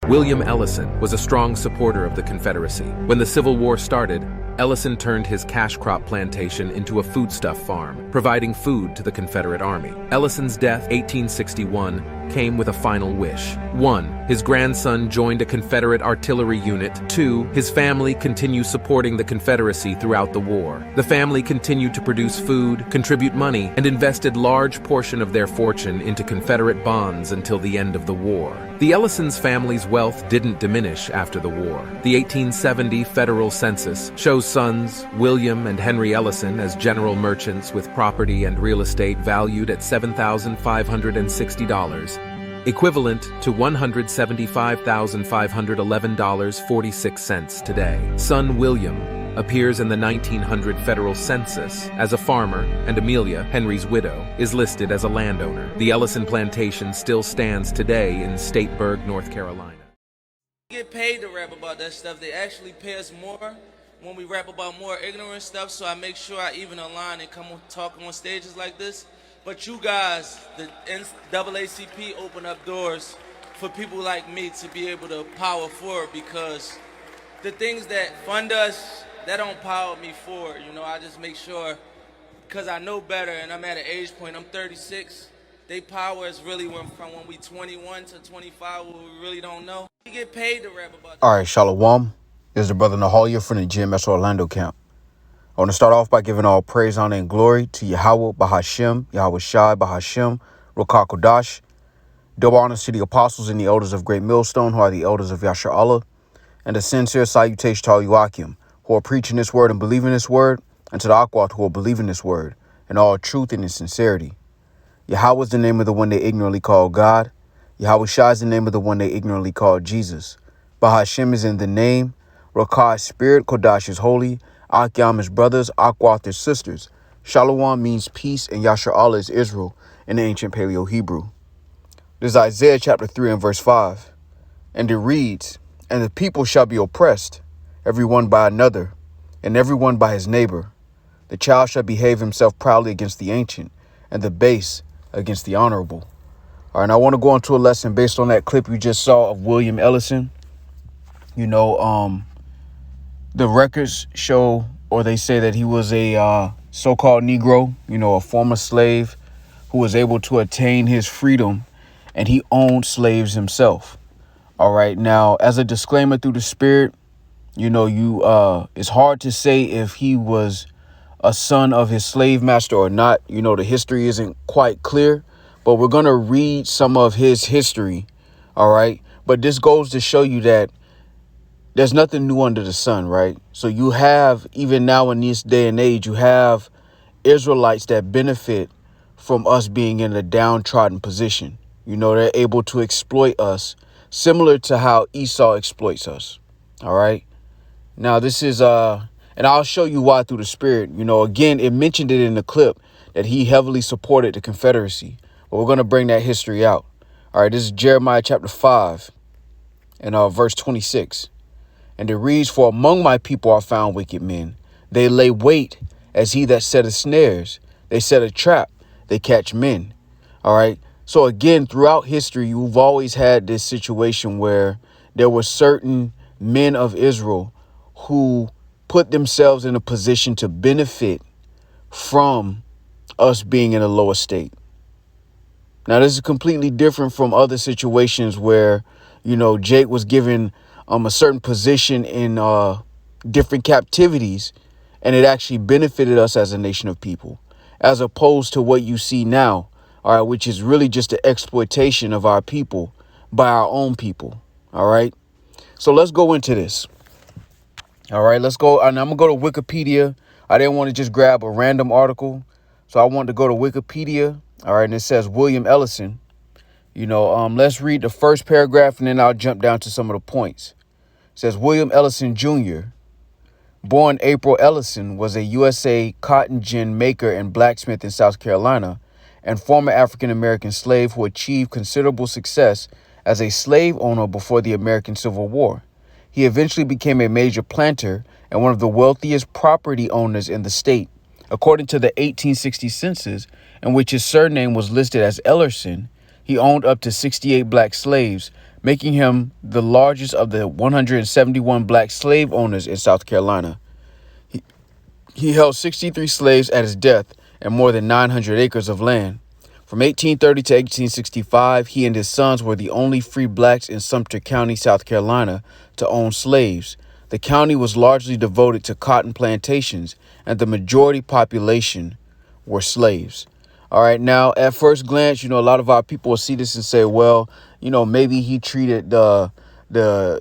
William Ellison was a strong supporter of the Confederacy. When the Civil War started, Ellison turned his cash crop plantation into a foodstuff farm, providing food to the Confederate Army. Ellison's death, 1861, came with a final wish. 1. His grandson joined a Confederate artillery unit. 2. His family continued supporting the Confederacy throughout the war. The family continued to produce food, contribute money, and invested large portion of their fortune into Confederate bonds until the end of the war. The Ellison's family's wealth didn't diminish after the war. The 1870 federal census shows sons William and Henry Ellison as general merchants with property and real estate valued at $7,560, equivalent to $175,511.46 today. Son William appears in the 1900 federal census as a farmer, and Amelia, Henry's widow, is listed as a landowner. The Ellison plantation still stands today in Statesburg, North Carolina. We get paid to rap about that stuff. They actually pay us more when we rap about more ignorant stuff, so I make sure I even a line and come talk on stages like this. But you guys, the NAACP, open up doors for people like me to be able to power forward, because the things that fund us, that don't power me forward. You know, I just make sure, because I know better and I'm at an age point, I'm 36, they power us really from when we 21 to 25, where we really don't know. We get paid to rap about that. All right, Shalom. This is the brother Nahaliah from the GMS Orlando camp. I want to start off by giving all praise, honor, and glory to Yahweh Bahashem, Yahweh Shai Bahashem, Rokah Kodash. Double honors to the apostles and the elders of Great Millstone, who are the elders of Yasher Allah, and a sincere salutation to all you Akim, who are preaching this word and believing this word, and to the Akwat who are believing this word, in all truth and in sincerity. Yahweh is the name of the one they ignorantly call God. Yahweh Shai is the name of the one they ignorantly call Jesus. Bahashem is in the name. Rokah is spirit. Kodash is holy. Akyam is brothers. Akwat is sisters. Shalom means peace, and Yasher Allah is Israel in the ancient Paleo-Hebrew. This is Isaiah chapter 3 and verse 5. And it reads, "And the people shall be oppressed, every one by another, and every one by his neighbor. The child shall behave himself proudly against the ancient, and the base against the honorable." All right, and I want to go into a lesson based on that clip you just saw of William Ellison. You know, the records show, or they say, that he was a so-called Negro, you know, a former slave who was able to attain his freedom, and he owned slaves himself. All right. Now, as a disclaimer through the spirit, you know, it's hard to say if he was a son of his slave master or not. You know, the history isn't quite clear, but we're going to read some of his history. All right. But this goes to show you that there's nothing new under the sun, right? So you have, even now in this day and age, you have Israelites that benefit from us being in a downtrodden position. You know, they're able to exploit us, similar to how Esau exploits us. All right. Now, this is and I'll show you why through the spirit. You know, again, it mentioned it in the clip that he heavily supported the Confederacy. But we're going to bring that history out. All right. This is Jeremiah chapter 5 and verse 26. And it reads, "For among my people are found wicked men. They lay wait as he that setteth snares. They set a trap. They catch men." All right. So again, throughout history, you've always had this situation where there were certain men of Israel who put themselves in a position to benefit from us being in a lower state. Now, this is completely different from other situations where, you know, Jake was given a certain position in different captivities, and it actually benefited us as a nation of people, as opposed to what you see now, all right, which is really just the exploitation of our people by our own people. All right. So let's go into this. All right, let's go. And I'm going to go to Wikipedia. I didn't want to just grab a random article, so I wanted to go to Wikipedia. All right. And it says William Ellison. You know, let's read the first paragraph, and then I'll jump down to some of the points. It says William Ellison Jr., born April Ellison, was a USA cotton gin maker and blacksmith in South Carolina, and former African-American slave who achieved considerable success as a slave owner before the American Civil War. He eventually became a major planter and one of the wealthiest property owners in the state. According to the 1860 census, in which his surname was listed as Ellison, he owned up to 68 black slaves, making him the largest of the 171 black slave owners in South Carolina. He held 63 slaves at his death and more than 900 acres of land. From 1830 to 1865, he and his sons were the only free blacks in Sumter County, South Carolina, to own slaves. The county was largely devoted to cotton plantations, and the majority population were slaves. All right, now, at first glance, a lot of our people will see this and say, well, maybe he treated the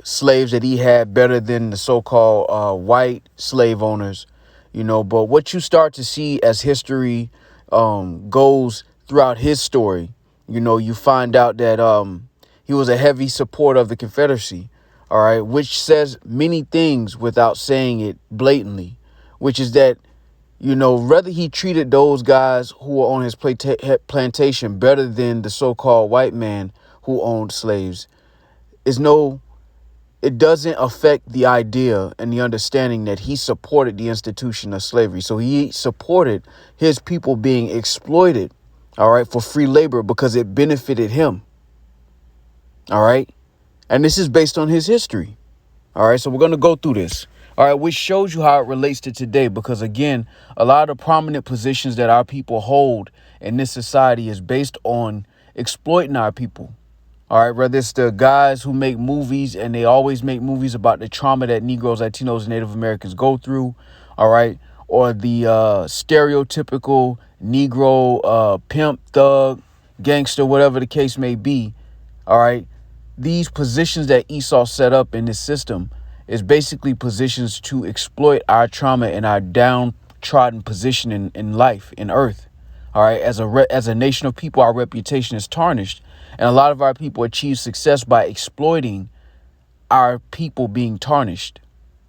slaves that he had better than the so-called white slave owners, but what you start to see as history goes throughout his story, you find out that he was a heavy supporter of the Confederacy, all right, which says many things without saying it blatantly, which is that, whether he treated those guys who were on his plantation better than the so-called white man who owned slaves, it doesn't affect the idea and the understanding that he supported the institution of slavery. So he supported his people being exploited, all right, for free labor because it benefited him. All right. And this is based on his history. All right. So we're going to go through this. All right, which shows you how it relates to today, because, again, a lot of prominent positions that our people hold in this society is based on exploiting our people. All right, whether it's the guys who make movies and they always make movies about the trauma that Negroes, Latinos, and Native Americans go through. All right. Or the stereotypical Negro pimp, thug, gangster, whatever the case may be. All right. These positions that Esau set up in this system is basically positions to exploit our trauma and our downtrodden position in life, in earth. All right. As a nation of people, our reputation is tarnished. And a lot of our people achieve success by exploiting our people being tarnished.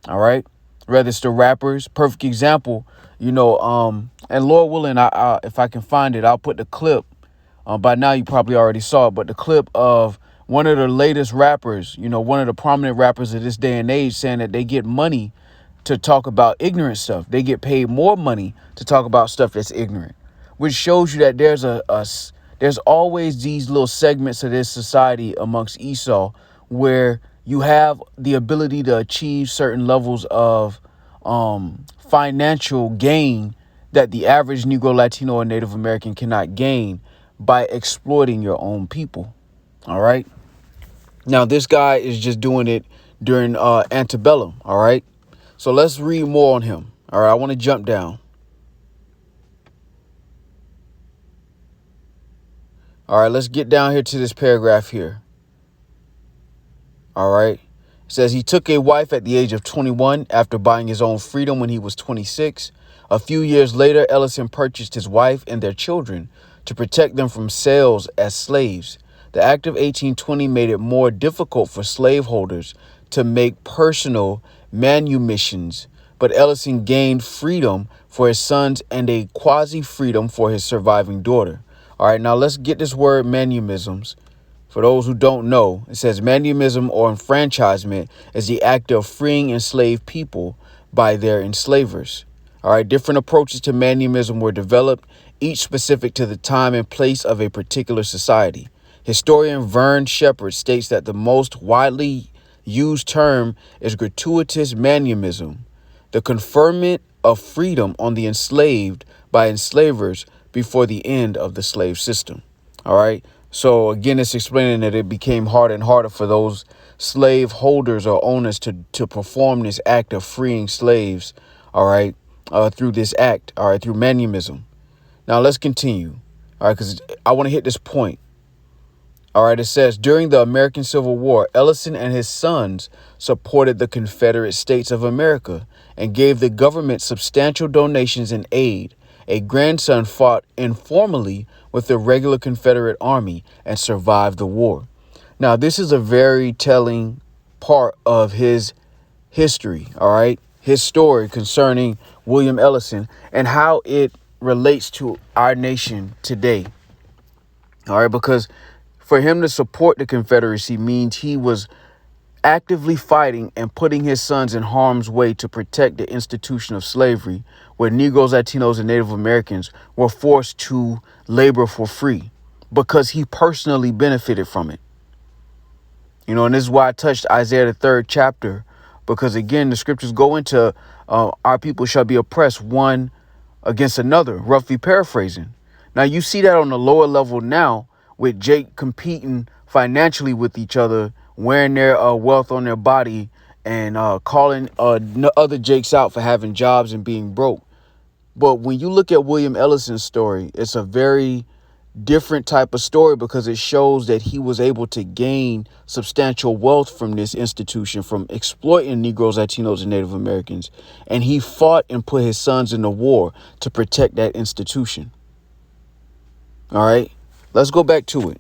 All right. Whether it's the rappers, perfect example, and Lord willing, I if I can find it, I'll put the clip. By now, you probably already saw it, but the clip of one of the latest rappers, one of the prominent rappers of this day and age, saying that they get money to talk about ignorant stuff. They get paid more money to talk about stuff that's ignorant, which shows you that there's always these little segments of this society amongst Esau where you have the ability to achieve certain levels of financial gain that the average Negro, Latino, or Native American cannot gain by exploiting your own people. All right. Now, this guy is just doing it during antebellum. All right. So let's read more on him. All right. I want to jump down. All right. Let's get down here to this paragraph here. All right. It says he took a wife at the age of 21 after buying his own freedom when he was 26. A few years later, Ellison purchased his wife and their children to protect them from sales as slaves. The Act of 1820 made it more difficult for slaveholders to make personal manumissions, but Ellison gained freedom for his sons and a quasi-freedom for his surviving daughter. All right, now let's get this word manumisms. For those who don't know, it says manumism or enfranchisement is the act of freeing enslaved people by their enslavers. All right, different approaches to manumism were developed, each specific to the time and place of a particular society. Historian Vern Shepard states that the most widely used term is gratuitous manumism, the conferment of freedom on the enslaved by enslavers before the end of the slave system. All right. So, again, it's explaining that it became harder and harder for those slave holders or owners to perform this act of freeing slaves. All right. Through this act. All right. Through manumism. Now, let's continue. All right. Because I want to hit this point. All right, it says, during the American Civil War, Ellison and his sons supported the Confederate States of America and gave the government substantial donations and aid. A grandson fought informally with the regular Confederate Army and survived the war. Now, this is a very telling part of his history, all right, his story concerning William Ellison and how it relates to our nation today. All right, because for him to support the Confederacy means he was actively fighting and putting his sons in harm's way to protect the institution of slavery, where Negroes, Latinos, and Native Americans were forced to labor for free because he personally benefited from it. And this is why I touched Isaiah, the 3rd chapter, because again, the scriptures go into our people shall be oppressed one against another, roughly paraphrasing. Now, you see that on the lower level now with Jake competing financially with each other, wearing their wealth on their body and calling other Jakes out for having jobs and being broke. But when you look at William Ellison's story, it's a very different type of story because it shows that he was able to gain substantial wealth from this institution, from exploiting Negroes, Latinos, and Native Americans. And he fought and put his sons in the war to protect that institution. All right, let's go back to it.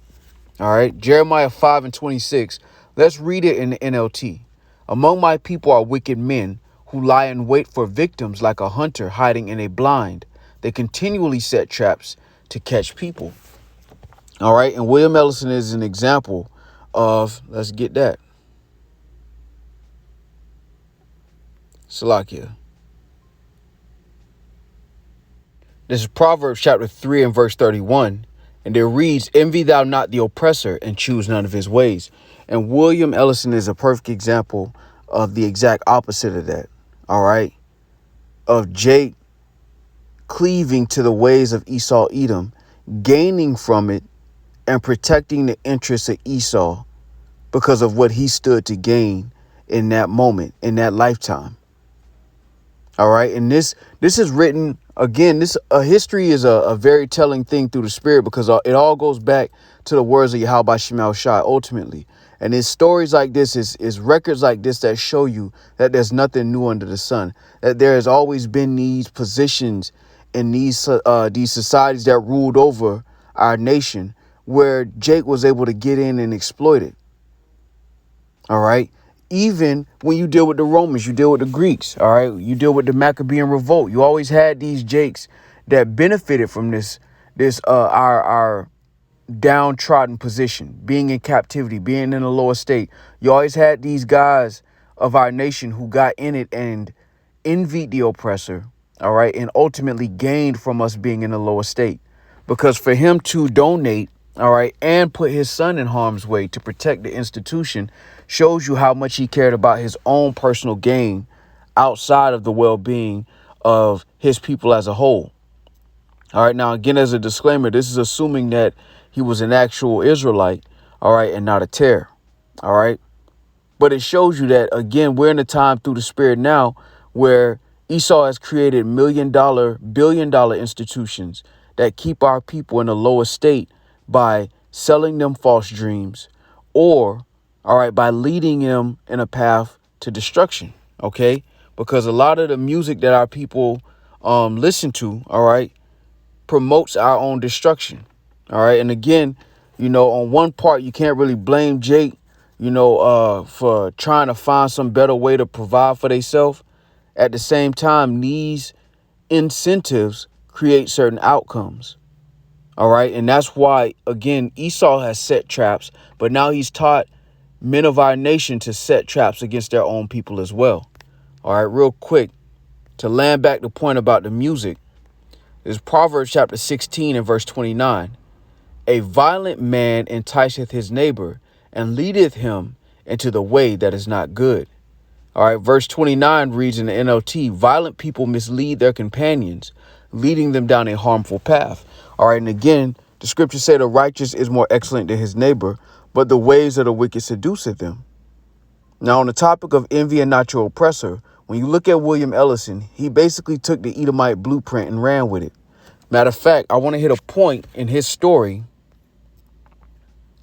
All right, Jeremiah 5:26. Let's read it in the NLT. Among my people are wicked men who lie in wait for victims like a hunter hiding in a blind. They continually set traps to catch people. All right. And William Ellison is an example of, let's get that. Salakia. This is Proverbs chapter 3 and verse 31. And it reads, envy thou not the oppressor and choose none of his ways. And William Ellison is a perfect example of the exact opposite of that. All right. Of Jake cleaving to the ways of Esau Edom, gaining from it and protecting the interests of Esau because of what he stood to gain in that moment, in that lifetime. All right. And this is written again. History is a very telling thing through the spirit because it all goes back to the words of Yahweh Shemel Shai ultimately. And it's stories like this, is records like this that show you that there's nothing new under the sun, that there has always been these positions in these societies that ruled over our nation where Jake was able to get in and exploit it. All right. Even when you deal with the Romans, you deal with the Greeks. All right. You deal with the Maccabean revolt. You always had these Jakes that benefited from our downtrodden position, being in captivity, being in a lower state. You always had these guys of our nation who got in it and envied the oppressor. All right. And ultimately gained from us being in a lower state, because for him to donate, all right, and put his son in harm's way to protect the institution shows you how much he cared about his own personal gain outside of the well-being of his people as a whole. All right. Now, again, as a disclaimer, this is assuming that he was an actual Israelite. All right. And not a terror. All right. But it shows you that, again, we're in a time through the spirit now where Esau has created billion-dollar institutions that keep our people in a lower state by selling them false dreams or, all right, by leading them in a path to destruction. OK, because a lot of the music that our people listen to, all right, promotes our own destruction. All right. And again, on one part, you can't really blame Jake, for trying to find some better way to provide for themselves. At the same time, these incentives create certain outcomes. All right. And that's why, again, Esau has set traps, but now he's taught men of our nation to set traps against their own people as well. All right. Real quick, to land back the point about the music, is Proverbs chapter 16 and verse 29. A violent man enticeth his neighbor and leadeth him into the way that is not good. All right. Verse 29 reads in the NLT, violent people mislead their companions, leading them down a harmful path. All right. And again, the scriptures say the righteous is more excellent than his neighbor, but the ways of the wicked seduceth them. Now, on the topic of envy and not your oppressor, when you look at William Ellison, he basically took the Edomite blueprint and ran with it. Matter of fact, I want to hit a point in his story.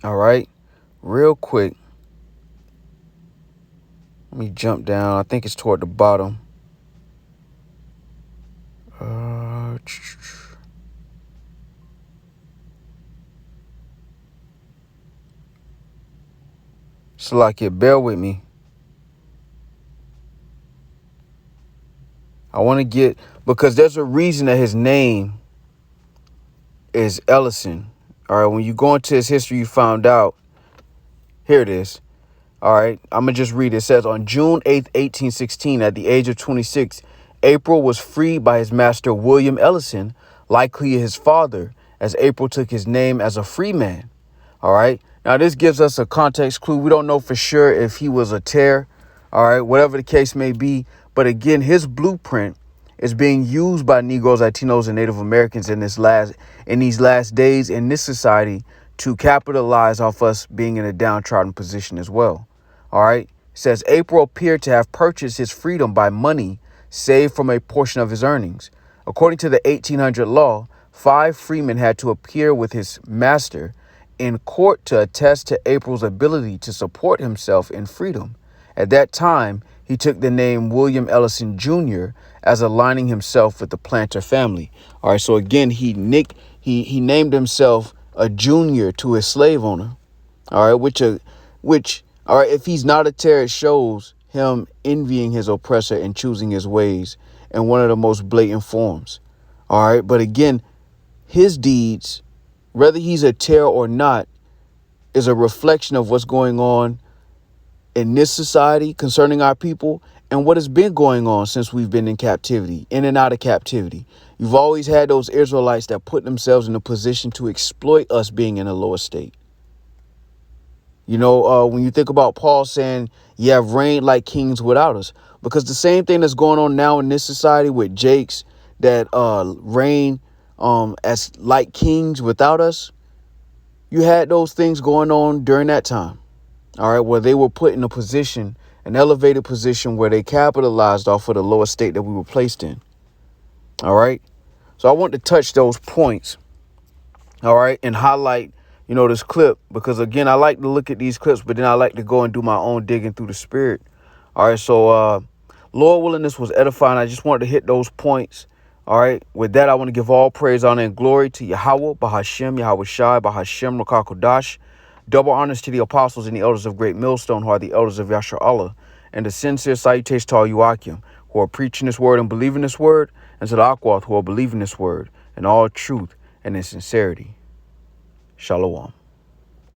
All right. Real quick. Let me jump down. I think it's toward the bottom. Salakia, bear with me. I want to get, because there's a reason that his name is Ellison. All right. When you go into his history, you found out. Here it is. All right. I'm going to just read it. It says, on June 8th, 1816, at the age of 26, April was freed by his master, William Ellison, likely his father, as April took his name as a free man. All right. Now, this gives us a context clue. We don't know for sure if he was a tear, all right, whatever the case may be. But again, his blueprint is being used by Negroes, Latinos, and Native Americans in these last days in this society to capitalize off us being in a downtrodden position as well. All right. It says April appeared to have purchased his freedom by money saved from a portion of his earnings. According to the 1800 law, 5 freemen had to appear with his master in court to attest to April's ability to support himself in freedom. At that time, he took the name William Ellison Jr. as aligning himself with the planter family. All right, so again, he named himself a junior to his slave owner. All right, which all right, if he's not a tear, it shows him envying his oppressor and choosing his ways in one of the most blatant forms. All right, but again, his deeds, whether he's a tear or not, is a reflection of what's going on in this society concerning our people and what has been going on since we've been in captivity, in and out of captivity. You've always had those Israelites that put themselves in a position to exploit us being in a lower state. You know, when you think about Paul saying, you have reigned like kings without us, because the same thing that's going on now in this society with Jakes that reign as like kings without us, you had those things going on during that time. All right, where they were put in a position, an elevated position where they capitalized off of the lower state that we were placed in. All right. So I want to touch those points. All right. And highlight, this clip, because, again, I like to look at these clips, but then I like to go and do my own digging through the spirit. All right. So Lord willing, this was edifying. I just wanted to hit those points. All right. With that, I want to give all praise, honor, and glory to Yahweh, Bahashem, Yahweh Shai, Bahashem, Rakakodash. Double honors to the apostles and the elders of Great Millstone, who are the elders of Yashar Allah, and the sincere salutations to all you Akim, who are preaching this word and believing this word, and to the Akwath, who are believing this word in all truth and in sincerity. Shalom.